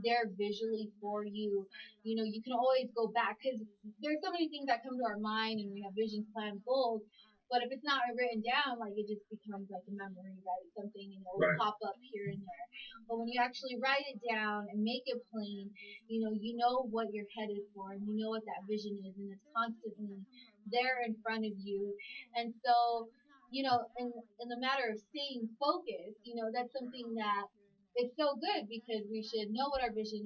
there visually for you. You can always go back because there's so many things that come to our mind and we have visions, plans, goals. But if it's not written down, like it just becomes like a memory, right? Something, will Right. pop up here and there. But when you actually write it down and make it plain, you know what you're headed for and you know what that vision is and it's constantly there in front of you. And so, in the matter of staying focused, that's something that it's so good because we should know what our vision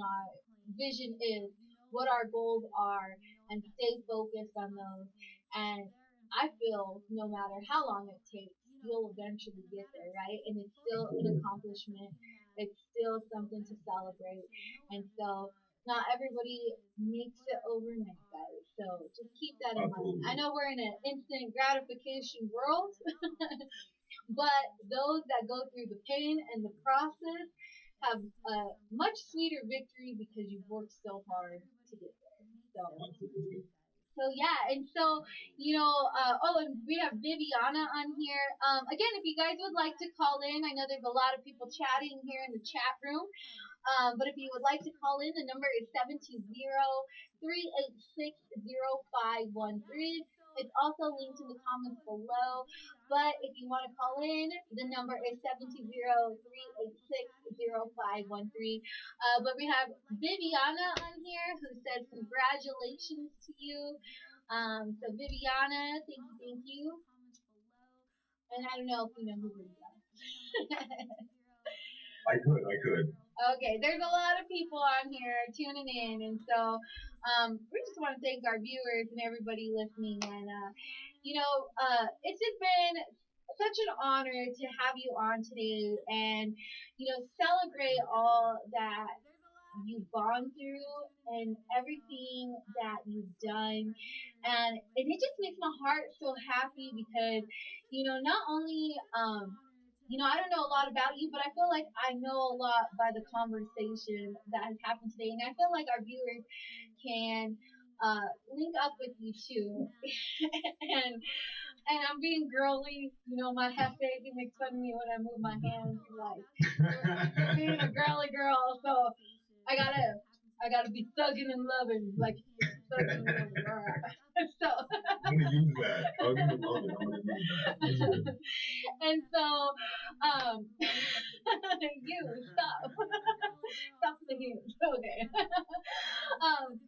is, what our goals are, and stay focused on those. And I feel no matter how long it takes, you'll eventually get there, right? And it's still an accomplishment. It's still something to celebrate. And so not everybody makes it overnight, guys. So just keep that in mind. I Absolutely. know we're in an instant gratification world, but those that go through the pain and the process have a much sweeter victory because you've worked so hard to get there. Absolutely. So yeah, and so oh, and we have Viviana on here. Again, if you guys would like to call in, I know there's a lot of people chatting here in the chat room. But if you would like to call in, the number is 720-386-0513. It's also linked in the comments below. But if you want to call in, the number is 720-386-0513. But we have Viviana on here who says congratulations to you. So Viviana, thank you. And I don't know if you know who Viviana. I could. Okay, there's a lot of people on here tuning in, and so we just want to thank our viewers and everybody listening. And it's just been such an honor to have you on today, and celebrate all that you've gone through and everything that you've done, and it just makes my heart so happy because not only I don't know a lot about you, but I feel like I know a lot by the conversation that has happened today. And I feel like our viewers can link up with you too. and and I'm being girly. My half baby makes fun of me when I move my hands. Like, you're being a girly girl. So I I gotta be thugging and loving, like thugging and loving. All right. So. I'm gonna use that. I'm gonna love it. I'm gonna use that. And so, you stop, stop the games. Okay. um,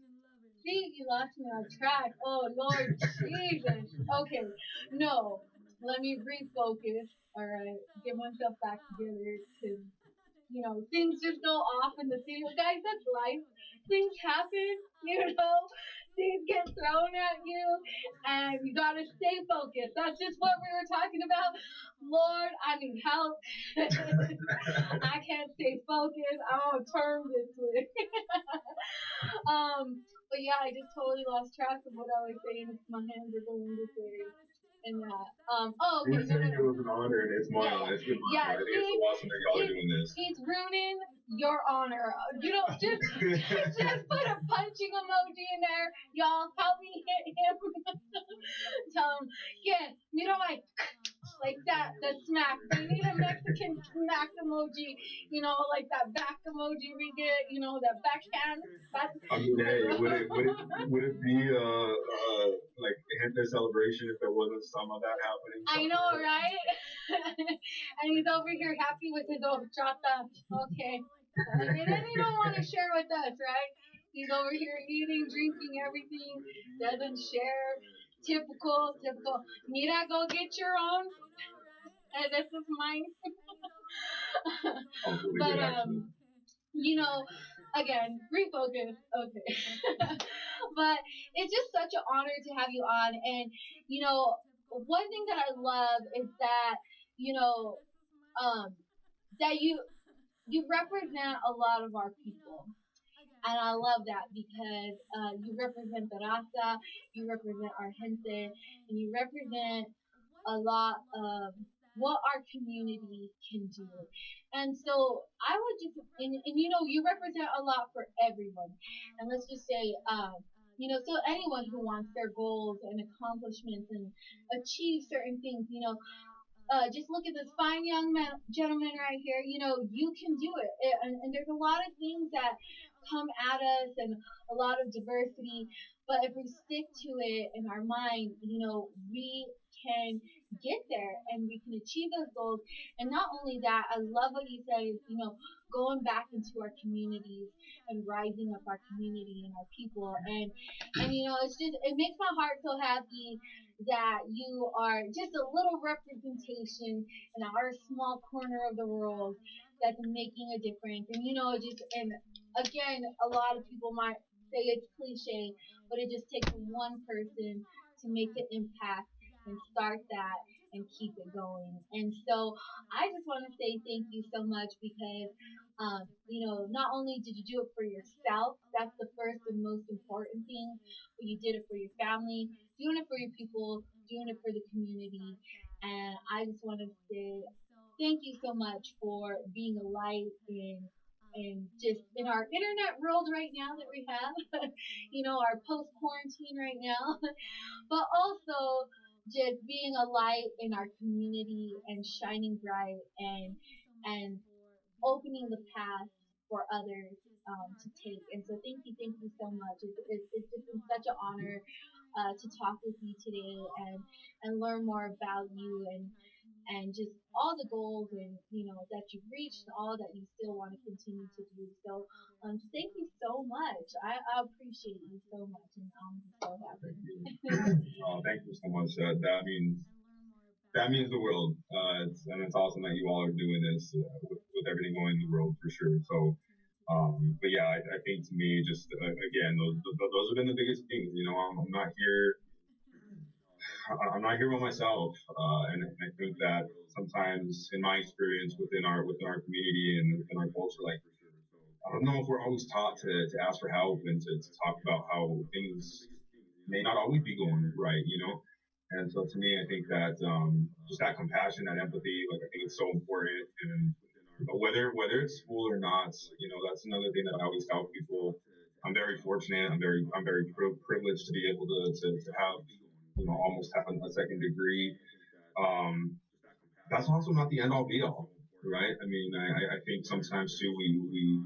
See, you lost me on track. Oh Lord Jesus. Okay, no. Let me refocus. All right, get myself back together because things just go off in the field. Guys, that's life. Things happen, things get thrown at you, and you gotta stay focused. That's just what we were talking about. Lord, I need help. I can't stay focused. I'm on turn this way. But yeah, I just totally lost track of what I was saying. My hands are going this way and that. Oh, okay. You're saying it was an honor, and it's my honor. It's been my Yeah, honor. I think it's so awesome that y'all are doing this. he's ruining your honor. Just put a punching emoji in there. Y'all, help me hit him. Tell him, yeah, like that, the smack. They need a Mexican smack emoji, like that back emoji we get, that backhand. I mean, hey, would it be like a hint of celebration if there wasn't some of that happening? I know, right? And he's over here happy with his old chata. Okay. And then he don't want to share with us, right? He's over here eating, drinking, everything. Doesn't share. Typical. Mira, go get your own. This is mine. But again, refocus. Okay. But it's just such an honor to have you on. And, one thing that I love is that, you know, that you represent a lot of our people. And I love that because you represent the raza, you represent our gente, and you represent a lot of what our community can do. And so I would just, and you represent a lot for everyone. And let's just say, so anyone who wants their goals and accomplishments and achieve certain things, just look at this fine young gentleman right here. You can do it. And there's a lot of things that come at us and a lot of diversity. But if we stick to it in our mind, we can get there and we can achieve those goals. And not only that, I love what you said is, going back into our communities and rising up our community and our people. And it makes my heart so happy that you are just a little representation in our small corner of the world that's making a difference. And and again, a lot of people might say it's cliche, but it just takes one person to make an impact and start that and keep it going. And so I just want to say thank you so much because, not only did you do it for yourself, that's the first and most important thing, but you did it for your family, doing it for your people, doing it for the community. And I just want to say thank you so much for being a light in just in our internet world right now that we have, our post quarantine right now, but also just being a light in our community and shining bright and opening the path for others to take. And so thank you so much. It's just been such an honor to talk with you today and learn more about you and just all the goals and that you've reached, all that you still want to continue to do. So thank you so much. I appreciate you so much, and I'm just so happy. Oh, thank you so much. That means the world. And it's awesome that you all are doing this with everything going in the world for sure. So, but yeah, I think to me, just again, those have been the biggest things. I'm not here. I'm not here by myself, and I think that sometimes, in my experience within our community and within our culture, like I don't know if we're always taught to ask for help and to talk about how things may not always be going right. And so to me, I think that just that compassion, that empathy, like I think it's so important. And whether it's school or not, that's another thing that I always tell people. I'm very fortunate. I'm very privileged to be able to have almost have a second degree. That's also not the end all be all, right? I mean, I think sometimes too we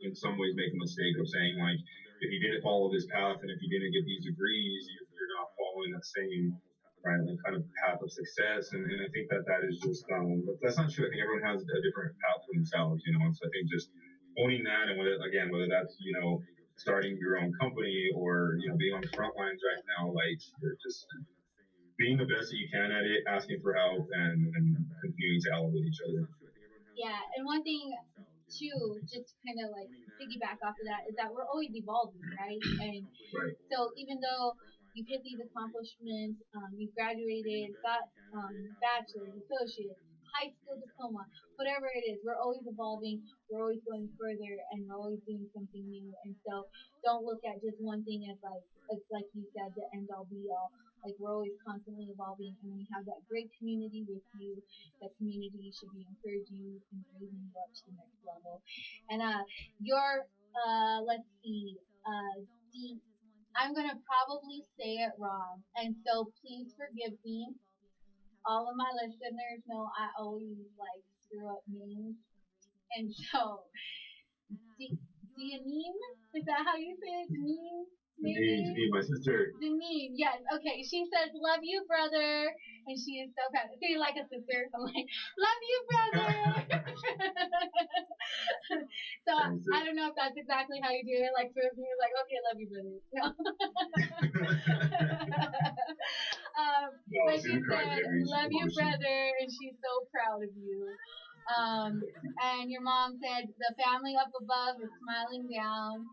in some ways make a mistake of saying like, if you didn't follow this path and if you didn't get these degrees, you're not following that same right like kind of path of success. And I think that that is just that's not true. I think everyone has a different path for themselves, and so I think just owning that and whether that's starting your own company or being on the front lines right now, like just being the best that you can at it, asking for help, and continuing to elevate each other. Yeah, and one thing too, just kind of like piggyback off of that, is that we're always evolving, right? And Right. so even though you've hit these accomplishments, you've graduated, got bachelor's, associate, high school diploma, whatever it is, we're always evolving, we're always going further, and we're always doing something new. And so don't look at just one thing as like you said, the end all be all. Like we're always constantly evolving, and when you have that great community with you, that community should be encouraging you and raising you up to the next level. And your let's see, D, I'm gonna probably say it wrong, and so please forgive me. All of my listeners know I always like screw up names, and so Dianine, is that how you say it? Dianine? Maybe? My sister. Janine, yes. Okay, she says, love you, brother. And she is so proud. So you're like a sister. So I'm like, love you, brother. So I don't know if that's exactly how you do it. Like, for me, like, okay, love you, brother. No. But she said, love you, brother. And she's so proud of you. And your mom said, the family up above is smiling down.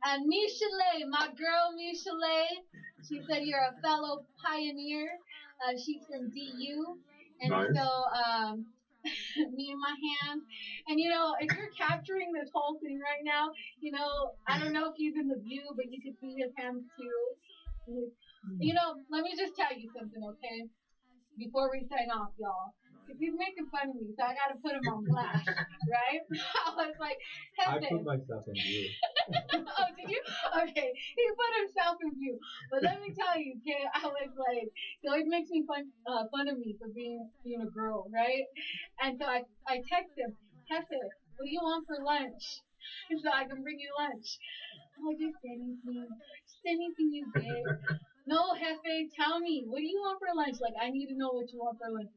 And Michelet, my girl Michelet, she said you're a fellow pioneer. She's from DU. And nice. So, me in my hands. And if you're capturing this whole thing right now, I don't know if he's in the view, but you can see his hands too. Let me just tell you something, okay? Before we sign off, y'all. Because he's making fun of me, so I gotta put him on blast, right? I was like, I put myself in view. Oh, did you? Okay, he put himself in view. But let me tell you, okay, I was like, he always makes me fun of me for being a girl, right? And so I text him, what do you want for lunch? So I can bring you lunch. Oh, just anything you get. No, Jefe, tell me, what do you want for lunch? Like, I need to know what you want for lunch.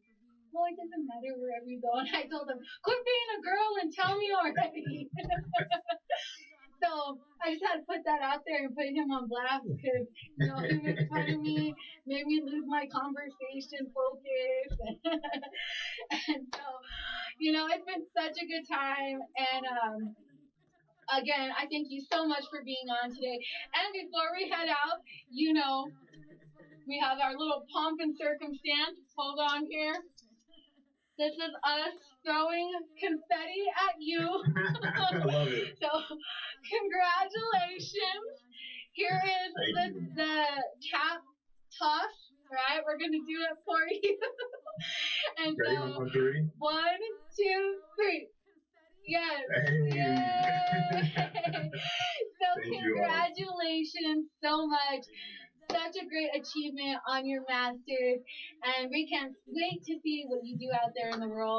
Well, it doesn't matter wherever you go. And I told him, quit being a girl and tell me already. So I just had to put that out there and put him on blast because, he made fun of me, made me lose my conversation focus. And so, it's been such a good time. And, again, I thank you so much for being on today. And before we head out, we have our little pomp and circumstance. Hold on here. This is us throwing confetti at you. I love it. So, congratulations. Here is the cap toss, right? We're going to do it for you. And ready so, on 3? 1, 2, 3. Yes. Hey. Yay. So, congratulations so much. Such a great achievement on your master's, and we can't wait to see what you do out there in the world.